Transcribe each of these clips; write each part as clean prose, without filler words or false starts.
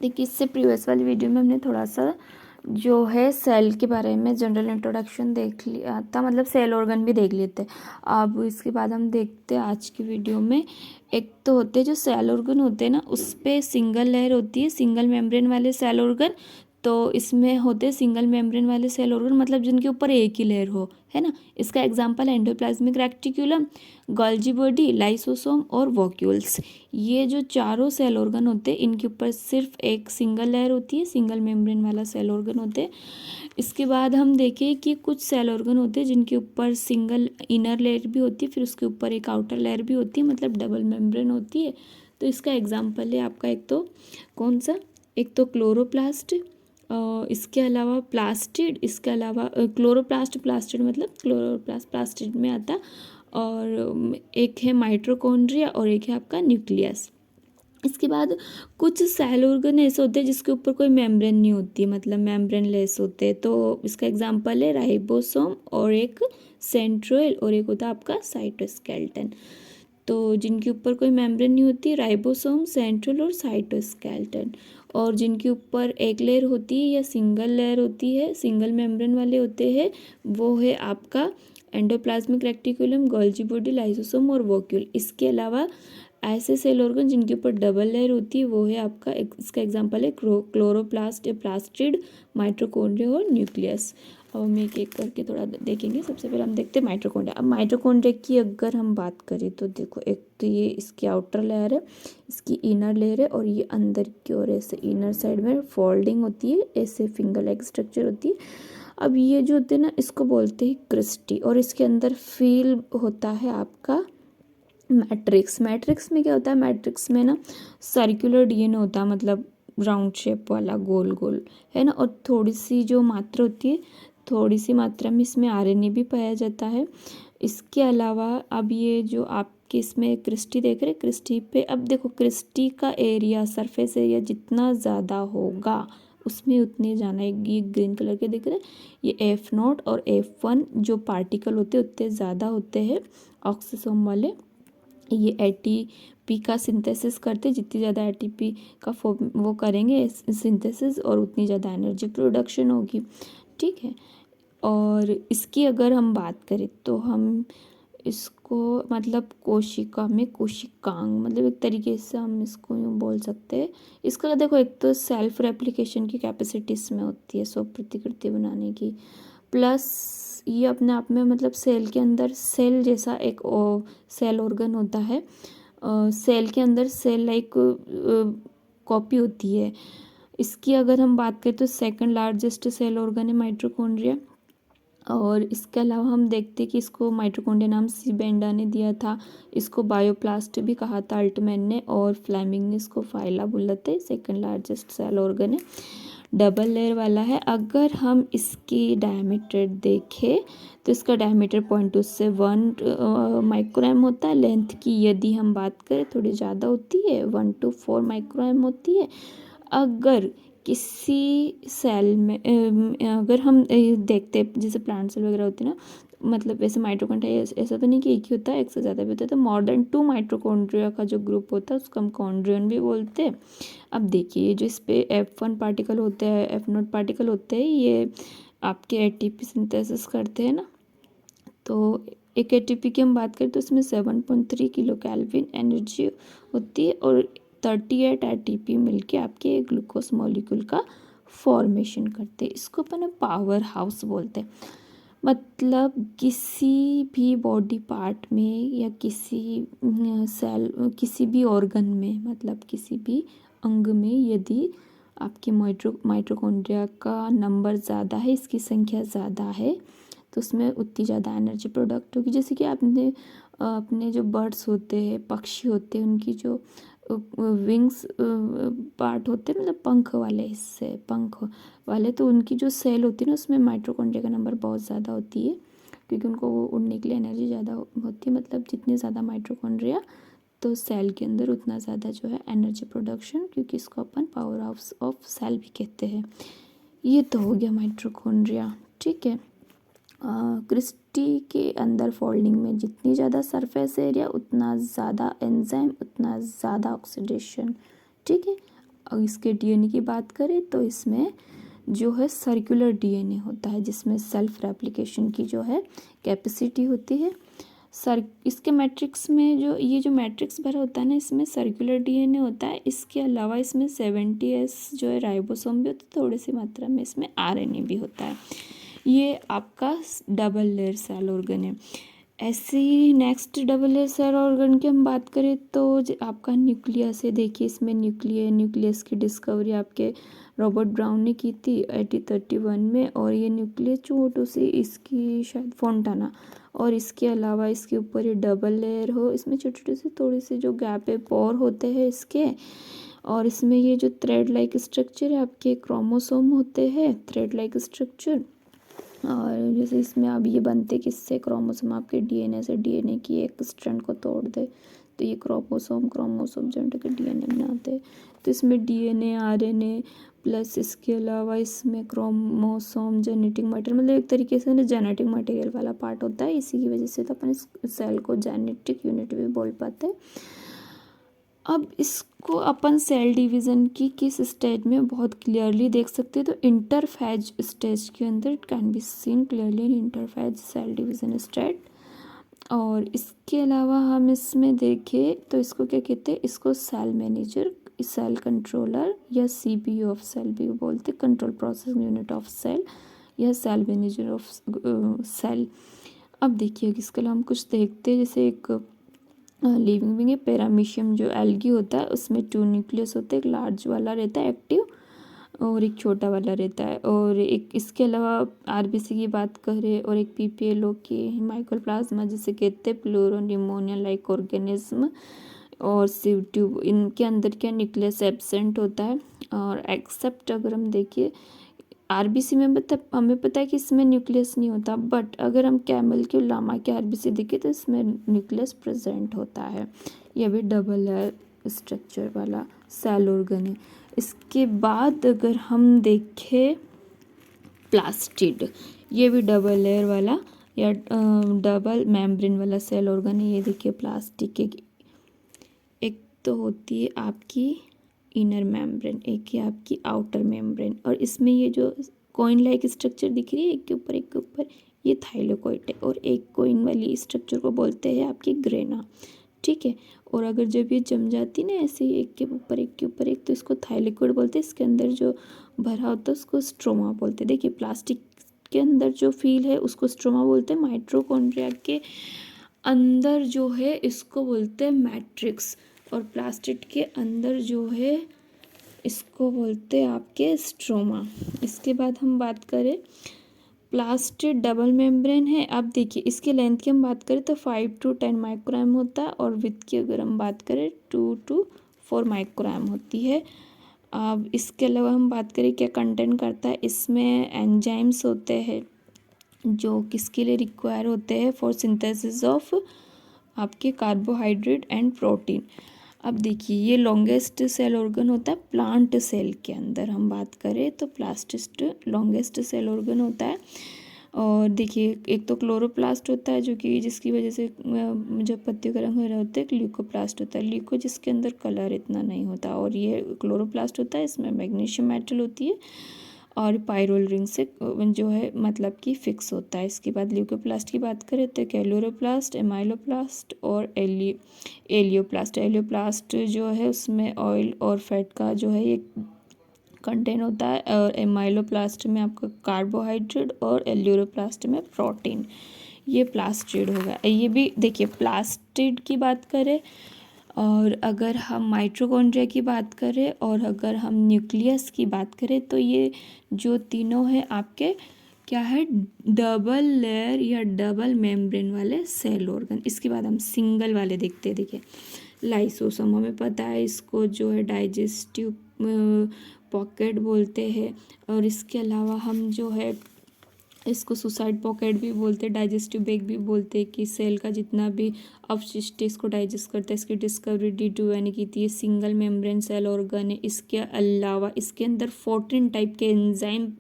देखिए, इससे प्रीवियस वाली वीडियो में हमने थोड़ा सा जो है सेल के बारे में जनरल इंट्रोडक्शन देख लिया था, मतलब सेल ऑर्गन भी देख लिए थे। अब इसके बाद हम देखते हैं आज की वीडियो में, एक तो होते हैं जो सेल ऑर्गन होते हैं ना, उस पर सिंगल लेयर होती है, सिंगल मेम्ब्रेन वाले सेल ऑर्गन। तो इसमें होते हैं सिंगल मेम्ब्रेन वाले सेल ऑर्गन, मतलब जिनके ऊपर एक ही लेयर हो, है ना। इसका एग्जांपल है endoplasmic reticulum, Golgi body, lysosome और वॉक्यूल्स। ये जो चारों सेल ऑर्गन होते हैं, इनके ऊपर सिर्फ एक सिंगल लेयर होती है, सिंगल मेम्ब्रेन वाला सेल ऑर्गन होते हैं। इसके बाद हम देखें कि कुछ सेल ऑर्गन होते हैं जिनके ऊपर सिंगल इनर लेयर भी होती है, फिर उसके ऊपर एक आउटर लेयर भी होती है, मतलब डबल मेम्ब्रेन होती है। तो इसका एग्जाम्पल है आपका, एक तो कौन सा, एक तो क्लोरोप्लास्ट, इसके अलावा प्लास्टिड, इसके अलावा क्लोरोप्लास्ट, प्लास्टिड मतलब क्लोरोप्लास्ट प्लास्टिड में आता, और एक है माइटोकॉन्ड्रिया और एक है आपका न्यूक्लियस। इसके बाद कुछ सेल ऑर्गन ऐसे होते हैं जिसके ऊपर कोई मेम्ब्रेन नहीं होती, मतलब मेम्ब्रेन लेस होते हैं। तो इसका एग्जांपल है राइबोसोम और एक सेंट्रोइल और एक होता है आपका साइटोस्केलेटन। तो जिनके ऊपर कोई मेम्ब्रेन नहीं होती, राइबोसोम, सेंट्रोइल और साइटोस्केलेटन। और जिनके ऊपर एक लेयर होती है या सिंगल लेयर होती है, सिंगल मेम्ब्रेन वाले होते हैं, वो है आपका endoplasmic reticulum, Golgi body, lysosome और वॉक्यूल। इसके अलावा ऐसे सेल ऑर्गन जिनके ऊपर डबल लेयर होती है, वो है आपका इसका एग्जांपल है क्लोरोप्लास्ट, प्लास्टिड, माइटोकॉन्ड्रिया और न्यूक्लियस। अब हम एक एक करके थोड़ा देखेंगे। सबसे पहले हम देखते हैं माइटोकॉन्ड्रिया। अब माइटोकॉन्ड्रिया की अगर हम बात करें तो देखो, एक तो ये इसकी आउटर लेयर है, इसकी इनर लेयर है, और ये अंदर की ओर ऐसे इनर साइड में फोल्डिंग होती है, ऐसे फिंगर लाइक स्ट्रक्चर होती है। अब ये जो होते हैं ना, इसको बोलते हैं क्रिस्टी, और इसके अंदर फील होता है आपका मैट्रिक्स। मैट्रिक्स में क्या होता है, मैट्रिक्स में ना सर्कुलर डीएनए होता है, मतलब राउंड शेप वाला, गोल गोल, है ना। और थोड़ी सी जो मात्रा होती है, थोड़ी सी मात्रा में इसमें आरएनए भी पाया जाता है। इसके अलावा अब ये जो आपके इसमें क्रिस्टी देख रहे हैं, क्रिस्टी पे अब देखो, क्रिस्टी का एरिया, सरफेस एरिया जितना ज़्यादा होगा उसमें उतने जाना है। ये ग्रीन कलर के दिख रहे हैं, ये F0 और F1 जो पार्टिकल होते हैं उतने ज़्यादा होते हैं ऑक्सीसोम वाले। ये एटीपी का सिंथेसिस करते, जितनी ज़्यादा एटीपी का वो करेंगे सिंथेसिस, और उतनी ज़्यादा एनर्जी प्रोडक्शन होगी, ठीक है। और इसकी अगर हम बात करें तो हम इसको मतलब कोशिका में कोशिकांग, मतलब एक तरीके से हम इसको यूँ बोल सकते हैं। इसका देखो, एक तो सेल्फ रेप्लिकेशन की कैपेसिटी इसमें होती है, स्व प्रतिकृति बनाने की, प्लस ये अपने आप में मतलब सेल के अंदर सेल जैसा एक सेल ऑर्गन होता है, सेल के अंदर सेल लाइक कॉपी होती है। इसकी अगर हम बात करें तो सेकंड लार्जेस्ट सेल ऑर्गन है माइटोकॉन्ड्रिया। और इसके अलावा हम देखते हैं कि इसको माइटोकॉन्ड्रिया नाम सीबेंडा ने दिया था, इसको बायोप्लास्ट भी कहा था अल्टमैन ने, और फ्लेमिंग ने इसको फाइला बोला था। सेकंड लार्जेस्ट सेल ऑर्गन है, डबल लेयर वाला है। अगर हम इसकी डायमीटर देखें तो इसका डायमीटर 0.2 से 1 माइक्रोएम होता है। लेंथ की यदि हम बात करें थोड़ी ज़्यादा होती है, 1 to 4 माइक्रोएम होती है। अगर किसी सेल में अगर हम देखते हैं जैसे प्लांट सेल वगैरह होती है ना, मतलब वैसे माइटोकॉन्ड्रिया ऐसा तो नहीं कि एक ही होता है, एक से ज़्यादा भी होता है। तो मोर देन 2 माइटोकॉन्ड्रिया का जो ग्रुप होता है उसको हम कॉन्ड्रियन भी बोलते हैं। अब देखिए, जो इस पे F1 पार्टिकल होते हैं, F0 पार्टिकल होते हैं, ये आपके एटीपी सिंथेसिस करते हैं ना। तो एक एटीपी की हम बात करें तो इसमें 7.3 किलो कैल्विन एनर्जी होती है, और 38 एटीपी मिलके आपके ग्लूकोज मॉलिक्यूल का फॉर्मेशन करते हैं। इसको अपन पावर हाउस बोलते हैं। मतलब किसी भी बॉडी पार्ट में या किसी सेल, किसी भी ऑर्गन में, मतलब किसी भी अंग में यदि आपके माइटोकॉन्ड्रिया का नंबर ज़्यादा है, इसकी संख्या ज़्यादा है, तो उसमें उतनी ज़्यादा एनर्जी प्रोडक्ट होगी। जैसे कि आपने अपने जो बर्ड्स होते हैं, पक्षी होते हैं, उनकी जो विंग्स पार्ट होते हैं, मतलब पंख वाले हिस्से, पंख वाले, तो उनकी जो सेल होती है ना, उसमें माइटोकॉन्ड्रिया का नंबर बहुत ज़्यादा होती है, क्योंकि उनको वो उड़ने के लिए एनर्जी ज़्यादा होती है। मतलब जितने ज़्यादा माइटोकॉन्ड्रिया, तो सेल के अंदर उतना ज़्यादा जो है एनर्जी प्रोडक्शन, क्योंकि इसको अपन पावर हाउस ऑफ सेल भी कहते हैं। ये तो हो गया माइटोकॉन्ड्रिया, ठीक है। क्रिस्टी के अंदर फोल्डिंग में जितनी ज़्यादा सरफेस एरिया, उतना ज़्यादा एंजाइम, उतना ज़्यादा ऑक्सीडेशन, ठीक है। और इसके डीएनए की बात करें तो इसमें जो है सर्कुलर डीएनए होता है, जिसमें सेल्फ रेप्लिकेशन की जो है कैपेसिटी होती है। इसके मैट्रिक्स में जो ये जो मैट्रिक्स भरा होता है ना, इसमें सर्कुलर डीएनए होता है। इसके अलावा इसमें 70S जो है राइबोसोम भी होता है, थोड़ी सी मात्रा में इसमें आरएनए भी होता है। ये आपका डबल लेयर सेल ऑर्गन है। ऐसे ही next double layer cell organ की हम बात करें तो आपका न्यूक्लियस है। देखिए इसमें न्यूक्लियस की डिस्कवरी आपके रॉबर्ट ब्राउन ने की थी 1831 में, और ये न्यूक्लियस छोटू सी इसकी शायद फोंटाना, और इसके अलावा इसके ऊपर ये डबल लेयर हो, इसमें छोटे छोटे से थोड़ी सी जो गैप है पोर होते हैं इसके, और इसमें ये जो थ्रेड लाइक स्ट्रक्चर है आपके क्रोमोसोम होते हैं, थ्रेड लाइक स्ट्रक्चर। और जैसे इसमें अब ये बनते किससे, क्रोमोसोम आपके डीएनए से, डीएनए की एक स्ट्रैंड को तोड़ दे तो ये क्रोमोसोम जो के डीएनए बनाते हैं। तो इसमें डीएनए आरएनए प्लस इसके अलावा इसमें क्रोमोसोम जेनेटिक मटेरियल, मतलब एक तरीके से ना जेनेटिक मटेरियल वाला पार्ट होता है। इसी की वजह से तो अपन इस सेल को जेनेटिक यूनिट भी बोल पाते हैं। अब इसको अपन सेल डिवीज़न की किस स्टेज में बहुत क्लियरली देख सकते हैं, तो इंटरफेज स्टेज के अंदर it can be seen clearly in interphase cell division stage. और इसके अलावा हम इसमें देखें तो इसको क्या कहते हैं, इसको सेल मैनेजर, सेल कंट्रोलर या सीपीयू ऑफ सेल भी बोलते, control processing unit of cell या सेल मैनेजर ऑफ सेल। अब देखिए इसके अलावा हम कुछ देखते हैं, जैसे एक लिविंग बीइंग है पैरामीशियम जो एल्गी होता है, उसमें 2 न्यूक्लियस होते हैं, एक लार्ज वाला रहता है एक्टिव और एक छोटा वाला रहता है। और एक इसके अलावा आरबीसी की बात करें और एक पीपीएलओ की माइक्रोप्लाज्मा जिसे कहते हैं प्लूरो निमोनिया लाइक ऑर्गेनिज्म और सिव ट्यूब, इनके अंदर क्या न्यूक्लियस एब्सेंट होता है। और एक्सेप्ट अगर हम देखिए आरबीसी में हमें पता है कि इसमें न्यूक्लियस नहीं होता, बट अगर हम कैमल के लामा के आरबीसी देखें तो इसमें न्यूक्लियस प्रेजेंट होता है। यह भी डबल लेयर स्ट्रक्चर वाला सेल ऑर्गन है। इसके बाद अगर हम देखें प्लास्टिड, ये भी डबल लेयर वाला या डबल मेम्ब्रेन वाला सेल ऑर्गन है। ये देखिए प्लास्टिक के एक तो होती है आपकी इनर मेम्ब्रेन, एक है आपकी आउटर मेम्ब्रेन, और इसमें ये जो कॉइन लाइक स्ट्रक्चर दिख रही है एक के ऊपर ये थाइलोकोइड है, और एक कॉइन वाली स्ट्रक्चर को बोलते हैं आपकी ग्रेना, ठीक है। और अगर जब ये जम जाती ना ऐसे एक के ऊपर एक तो इसको थाइलोकोइड बोलते हैं। इसके अंदर जो भरा होता है उसको स्ट्रोमा बोलते हैं। देखिए प्लास्टिक के अंदर जो फील है उसको स्ट्रोमा बोलते हैं, माइटोकॉन्ड्रिया के अंदर जो है इसको बोलते हैं मैट्रिक्स, और प्लास्टिड के अंदर जो है इसको बोलते हैं आपके स्ट्रोमा। इसके बाद हम बात करें प्लास्टिड डबल मेम्ब्रेन है। अब देखिए इसके लेंथ की हम बात करें तो 5 to 10 माइक्रोग्राम होता है, और विथ की अगर हम बात करें 2 to 4 माइक्रोग्राम होती है। अब इसके अलावा हम बात करें क्या कंटेंट करता है, इसमें एंजाइम्स होते हैं जो किसके लिए रिक्वायर होते हैं, फॉर सिंथेसिस ऑफ आपके कार्बोहाइड्रेट एंड प्रोटीन। अब देखिए ये लॉन्गेस्ट सेल ऑर्गन होता है प्लांट सेल के अंदर हम बात करें तो प्लास्टिस्ट लॉन्गेस्ट सेल ऑर्गन होता है। और देखिए एक तो क्लोरोप्लास्ट होता है जो कि जिसकी वजह से जब पत्तियों का रंग हरा होता है, एक ल्यूकोप्लास्ट होता है, ल्यूको जिसके अंदर कलर इतना नहीं होता, और ये क्लोरोप्लास्ट होता है, इसमें मैग्नीशियम मेटल होती है और पायरोल रिंग से जो है मतलब कि फिक्स होता है। इसके बाद ल्यूकोप्लास्ट की बात करें तो कैलोरोप्लास्ट, एमाइलोप्लास्ट और एलियोप्लास्ट। एलियोप्लास्ट जो है उसमें ऑयल और फैट का जो है ये कंटेन होता है, और एमाइलोप्लास्ट में आपका कार्बोहाइड्रेट और एलियोप्लास्ट में प्रोटीन। ये प्लास्टिड होगा। ये भी देखिए प्लास्टिड की बात करें, और अगर हम माइटोकॉन्ड्रिया की बात करें और अगर हम न्यूक्लियस की बात करें तो ये जो तीनों हैं आपके क्या है, डबल लेयर या डबल मेम्ब्रेन वाले सेल ऑर्गन। इसके बाद हम सिंगल वाले देखते हैं। देखिए लाइसोसोम हमें पता है, इसको जो है डाइजेस्टिव पॉकेट बोलते हैं। और इसके अलावा हम जो है इसको सुसाइड पॉकेट भी बोलते हैं, डाइजेस्टिव बैग भी बोलते हैं, कि सेल का जितना भी अपशिष्ट है इसको डाइजेस्ट करता है। इसकी डिस्कवरी D2 ने की थी। ये सिंगल मेम्ब्रेन सेल ऑर्गन है। इसके अलावा इसके अंदर 14 टाइप के एंजाइम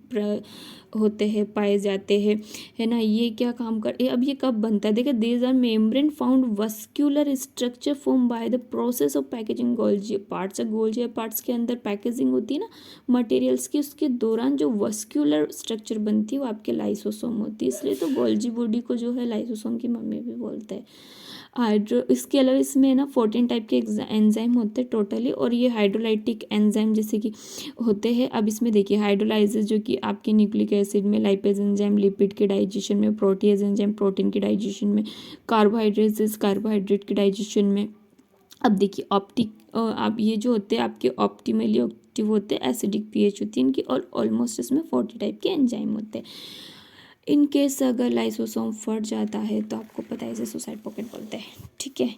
होते हैं, पाए जाते हैं, है ना। ये क्या काम कर अब ये कब बनता है, देखिए these are membrane found vesicular structure form by the process of packaging Golgi parts. Golgi parts के अंदर पैकेजिंग होती है ना मटेरियल्स की, उसके दौरान जो वस्क्यूलर स्ट्रक्चर बनती है वो आपके लाइसोसोम होती है। इसलिए तो गोल्जी बॉडी को जो है लाइसोसोम की मम्मी भी बोलते हैं। इसके अलावा इसमें ना 14 टाइप के एंजाइम होते हैं टोटली, और ये हाइड्रोलाइटिक एंजाइम जैसे कि होते हैं। अब इसमें देखिए हाइड्रोलाइसिस जो कि आपके न्यूक्लिक एसिड में, लाइपेज एंजाइम लिपिड के डाइजेशन में, प्रोटीएज एंजाइम प्रोटीन के डाइजेशन में, कार्बोहाइड्रेट्स कार्बोहाइड्रेट के डाइजेशन में। अब देखिए आप ये जो होते हैं आपके ऑप्टिमली एक्टिव होते हैं, एसिडिक पीएच होती है इनकी, और ऑलमोस्ट इसमें 40 टाइप के एंजाइम होते हैं। इन केस अगर लाइसोसोम फट जाता है तो आपको पता है इसे सुसाइड पॉकेट बोलते हैं, ठीक है।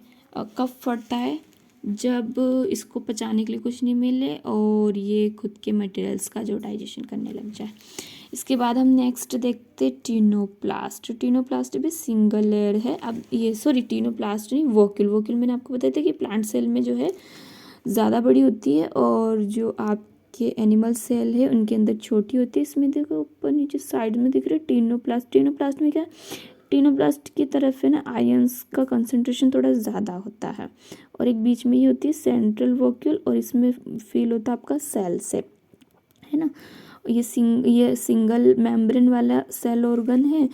कब फटता है, जब इसको पचाने के लिए कुछ नहीं मिले और ये खुद के मटेरियल्स का जो डाइजेशन करने लग जाए। इसके बाद हम नेक्स्ट देखते टीनोप्लास्ट। टीनोप्लास्ट भी सिंगल लेयर है। अब ये टीनोप्लास्ट नहीं, वोक्यूल। वोक्यूल मैंने आपको बताया था कि प्लांट सेल में जो है ज़्यादा बड़ी होती है, और जो आपके एनिमल सेल है उनके अंदर छोटी होती है। इसमें देखो ऊपर नीचे साइड में दिख रहा है टीनोप्लास्ट। टीनोप्लास्ट में क्या, टीनोप्लास्ट की तरफ है ना आयंस का कंसंट्रेशन थोड़ा ज़्यादा होता है, और एक बीच में ही होती है सेंट्रल वोक्यूल, और इसमें फील होता है आपका सेल से, है ना। ये सिंगल मेम्ब्रेन वाला सेल ऑर्गन है।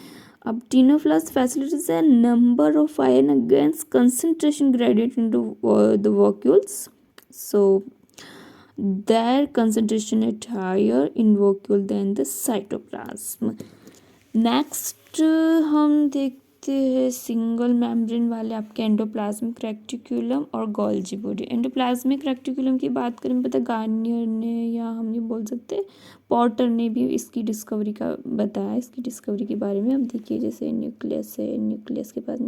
अब टीनोप्लास्ट फैसिलिटीज है number of ion against concentration gradient into the vacuoles, so their concentration is higher in vacuole than the cytoplasm. Next हम देखते हैं सिंगल मेम्ब्रेन वाले आपके एंडोप्लाज्मिक रेक्टिकुलम और गोल्जी बॉडी। एंडोप्लाज्मिक रेक्टिकुलम की बात करें, पता गार्नियर ने या हम ये बोल सकते हैं पॉटर ने भी इसकी डिस्कवरी का बताया, इसकी डिस्कवरी के बारे में। अब देखिए जैसे न्यूक्लियस है, न्यूक्लियस के पास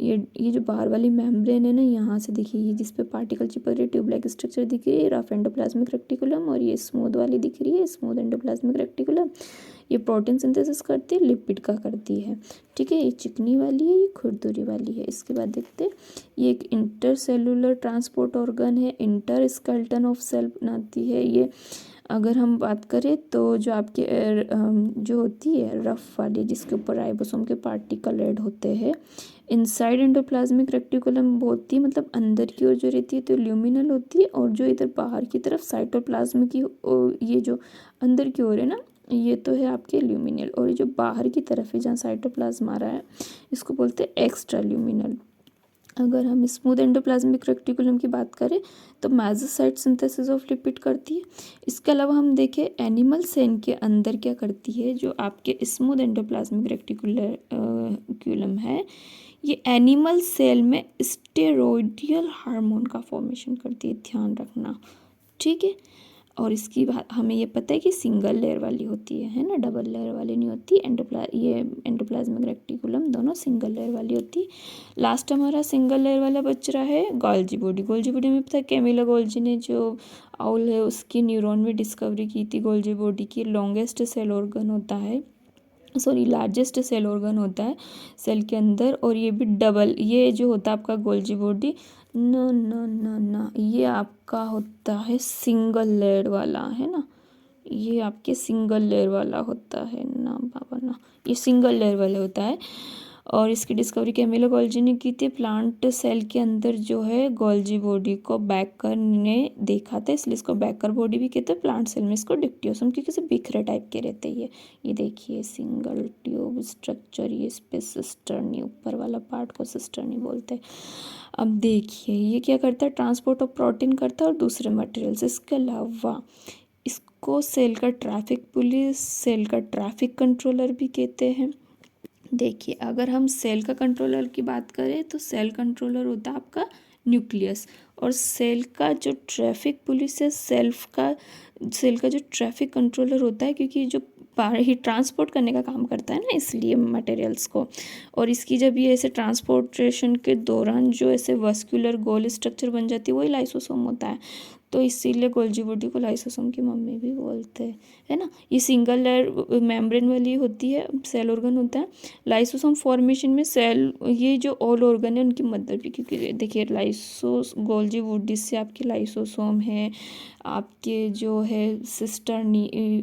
ये जो बाहर वाली मेम्ब्रेन है ना, यहाँ से देखिए ये जिस पे पार्टिकल चिपक रही है, ट्यूबलाइक स्ट्रक्चर दिख रही है, रफ एंडोप्लाज्मिक रेक्टिकुलम, और ये स्मूथ वाली दिख रही है, स्मूथ एंडोप्लाज्मिक रेक्टिकुलम। ये प्रोटीन सिंथेसिस करती है, लिपिड का करती है, ठीक है। ये चिकनी वाली है, ये खुरदुरी वाली है। इसके बाद देखते हैं ये एक इंटरसेलुलर ट्रांसपोर्ट ऑर्गन है, इंटर स्केलेटन ऑफ सेल बनाती है। ये अगर हम बात करें तो जो आपके जो होती है रफ वाली, जिसके ऊपर राइबोसोम के पार्टिकल ऐड होते हैं, इनसाइड एंडोप्लाज्मिक रेक्टिकुलम होती है, मतलब अंदर की ओर जो रहती है तो ल्यूमिनल होती है, और जो इधर बाहर की तरफ साइटोप्लाज्म की ये जो अंदर की ओर है ना, ये तो है आपके ल्यूमिनल, और ये जो बाहर की तरफ है जहाँ साइटोप्लाज्म आ रहा है इसको बोलते हैं एक्स्ट्रा ल्यूमिनल। अगर हम स्मूथ एंडोप्लाज्मिक रेक्टिकुलम की बात करें तो मेसोसाइट सिंथेसिस ऑफ लिपिड करती है। इसके अलावा हम देखें एनिमल सेल के अंदर क्या करती है, जो आपके स्मूथ एंडोप्लाज्मिक रेक्टिकुलम है, ये एनिमल सेल में स्टेरॉयडियल हार्मोन का फॉर्मेशन करती है, ध्यान रखना, ठीक है। और इसकी बात हमें ये पता है कि सिंगल लेयर वाली होती है ना, डबल लेयर वाली नहीं होती। ये एंडोप्लाज्मिक रेक्टिकुलम दोनों सिंगल लेयर वाली होती है। लास्ट हमारा सिंगल लेयर वाला बच रहा है गोल्जी बॉडी। गोल्जी बॉडी में पता है कैमिला गोल्जी ने जो आउल है उसकी न्यूरॉन में डिस्कवरी की थी। गोल्जी बॉडी की लॉन्गेस्ट सेल ऑर्गन होता है, लार्जेस्ट सेल ऑर्गन होता है सेल के अंदर, और ये भी डबल, ये जो होता है आपका गोल्जी बॉडी ना ये आपका होता है सिंगल लेयर वाला, है ना, ये आपके सिंगल लेयर वाला होता है ना बाबा ना, ये सिंगल लेयर वाला होता है। और इसकी डिस्कवरी कैमिला गोल्जी ने की थी। प्लांट सेल के अंदर जो है गोल्जी बॉडी को बैकर ने देखा था, इसलिए इसको बैकर बॉडी भी कहते हैं। प्लांट सेल में इसको डिक्टियोसम, क्योंकि इसे बिखरे टाइप के रहते हैं। ये देखिए सिंगल ट्यूब स्ट्रक्चर, ये इस पे सिस्टर्नी, ऊपर वाला पार्ट को सिस्टर्नी बोलते हैं। अब देखिए ये क्या करता है, ट्रांसपोर्ट ऑफ प्रोटीन करता है और दूसरे मटेरियल्स। इसके अलावा इसको सेल का ट्रैफिक पुलिस, सेल का ट्रैफिक कंट्रोलर भी कहते हैं। देखिए अगर हम सेल का कंट्रोलर की बात करें तो सेल कंट्रोलर होता है आपका न्यूक्लियस, और सेल का जो ट्रैफिक पुलिस है सेल का जो ट्रैफिक कंट्रोलर होता है, क्योंकि जो ही ट्रांसपोर्ट करने का काम करता है ना, इसलिए मटेरियल्स को। और इसकी जब ये ऐसे ट्रांसपोर्टेशन के दौरान जो ऐसे वस्कुलर गोल स्ट्रक्चर बन जाती है वही लाइसोसोम होता है। तो इसीलिए गोल्जी बॉडी को लाइसोसोम की मम्मी भी बोलते हैं, है ना। ये सिंगल लेयर मेम्ब्रेन वाली होती है, सेल ऑर्गन होता है। लाइसोसोम फॉर्मेशन में सेल, ये जो ऑल ऑर्गन है उनकी मदर भी, क्योंकि देखिए गोल्जी बॉडी से आपके लाइसोसोम है, आपके जो है सिस्टर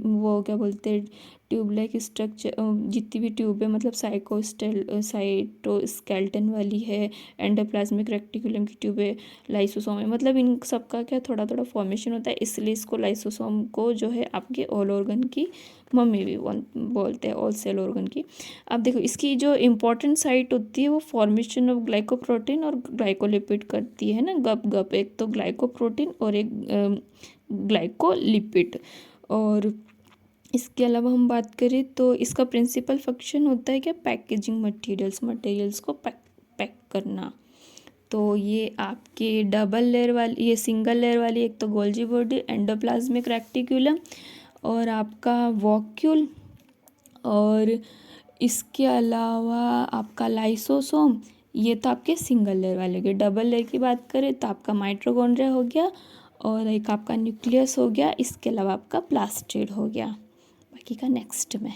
वो क्या बोलते हैं ट्यूब लाइक स्ट्रक्चर, जितनी भी ट्यूब है मतलब साइटोस्केलेटन वाली है, एंडोप्लाज्मिक रेक्टिकुलम की ट्यूब है, लाइसोसोम है, मतलब इन सबका क्या थोड़ा थोड़ा फॉर्मेशन होता है, इसलिए इसको लाइसोसोम को जो है आपके ऑल ऑर्गन की मम्मी भी बोलते हैं, ऑल सेल ऑर्गन की। अब देखो इसकी जो इम्पोर्टेंट साइट होती है वो फॉर्मेशन ऑफ ग्लाइकोप्रोटीन और ग्लाइकोलिपिड करती है ना, गप गप, एक तो ग्लाइकोप्रोटीन और एक ग्लाइकोलिपिड। और इसके अलावा हम बात करें तो इसका प्रिंसिपल फंक्शन होता है क्या, पैकेजिंग मटेरियल्स को पैक करना। तो ये आपके डबल लेयर वाली, ये सिंगल लेयर वाली, एक तो गोल्जी बॉडी, एंडोप्लाज्मिक रेक्टिकुलम और आपका वॉक्यूल, और इसके अलावा आपका लाइसोसोम, ये तो आपके सिंगल लेयर वाले हो गए। डबल लेयर की बात करें तो आपका माइटोकॉन्ड्रिया हो गया और एक आपका न्यूक्लियस हो गया, इसके अलावा आपका प्लास्टिड हो गया। बाकी का नेक्स्ट में।